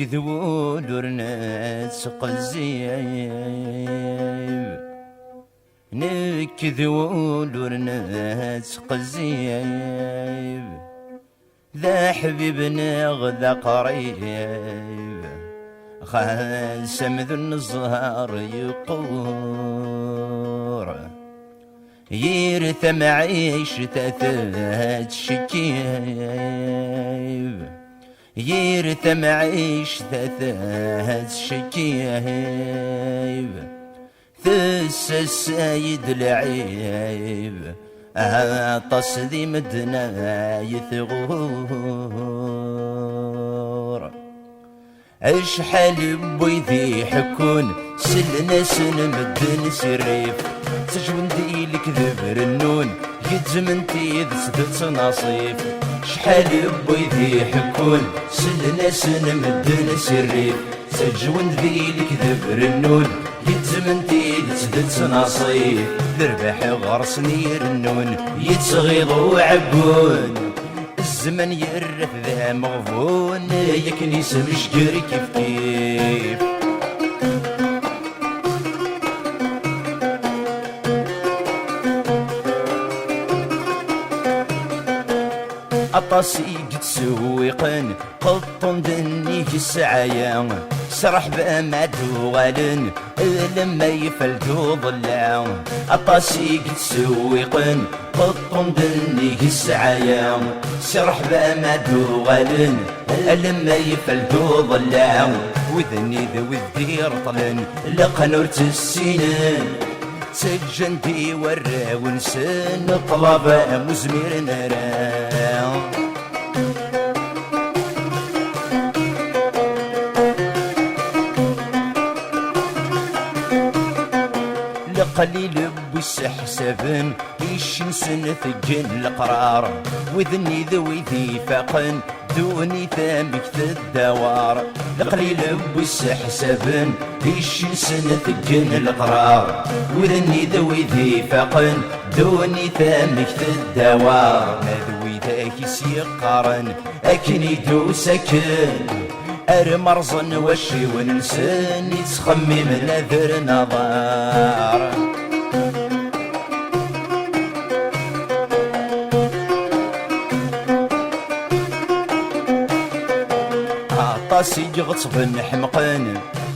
نكذبون ورناس قزيب، نكذبون ورناس قزيب، ذا حبيبنا غدا قريب، خاسم ذو النزهار يقور، يرثم عيش تثات شكيب، يرثم عيش تثات شكيب، ثس السايد العيب، عطس ذي مدنا يثغور، اشحال بويذي حكون سلنا سنمدن سريف، تجون دي الكذب رنون يتزمنتي ذسدت نصيف، شحال بويذي حكون سلنا سنمدن سريف، تجون دي الكذب رنون يتزمنتي ذسدت نصيف، ذربح غرسني رنون يتغيضوا عبون، الزمن يرث ذا مغفون، يكني سمشقر كيف كيف. أطاسي قد سويقن قطن دني السعايا، سرح بأمادو غالن لما يفلتو ضلع، أطاسي قد سويقن قطن دني السعايا، سرح بأمادو غالن لما يفلتو ضلع، وذني ذو الدير طلن لقنورت السنين، سجنتي ورا ونسن طلبة مزمير نرى، لقليل بوسحسبن يشنسن ثقن القرار، وذني ذوي ذي فاقن دوني ثامك الدوار، لقليل بوسحسبن يشنسن ثقن القرار، وذني ذوي ذي فاقن دوني ثامك الدوار، ذوي ذاك سيقارن أكني دو سكن، أرمرزن وشي وننسن يتخمم نذر نظار، عطاسي غصبن حمقن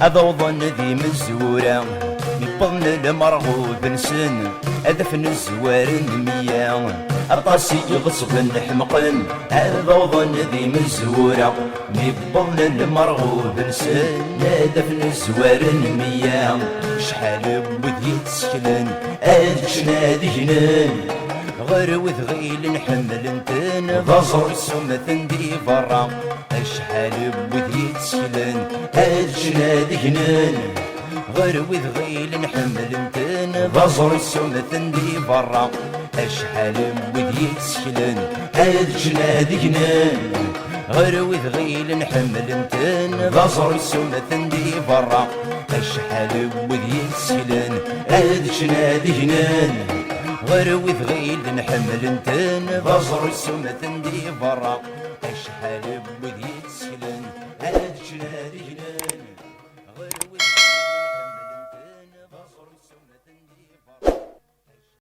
أذوضن ذي مزورة، يبضن المرغوب نسن أذفن الزوار المياه، أطاسي غصبن حمقن أذوضن ذي مزورة، يبضن المرغوب نسن أذفن الزوار المياه، شحال بوذي تسكلن أدشنا ذهنن، غير وذغيل نحمل انتن ضزر سمثن دي برا، شحال بوذي تسكلن أدشنا ذهنن، غير وذغيل نحمل انتن ضزر سمثن دي برا، شحال بوذي تسكلن أدشنا ذهنن، غير وذغيل نحمل انتن ضزر سمثن دي برا، شحال بوذي تسكلن أدشنا ذهنن، غير وذغيل نحمل انتن ضزر سمثن دي برا، شحال بوذي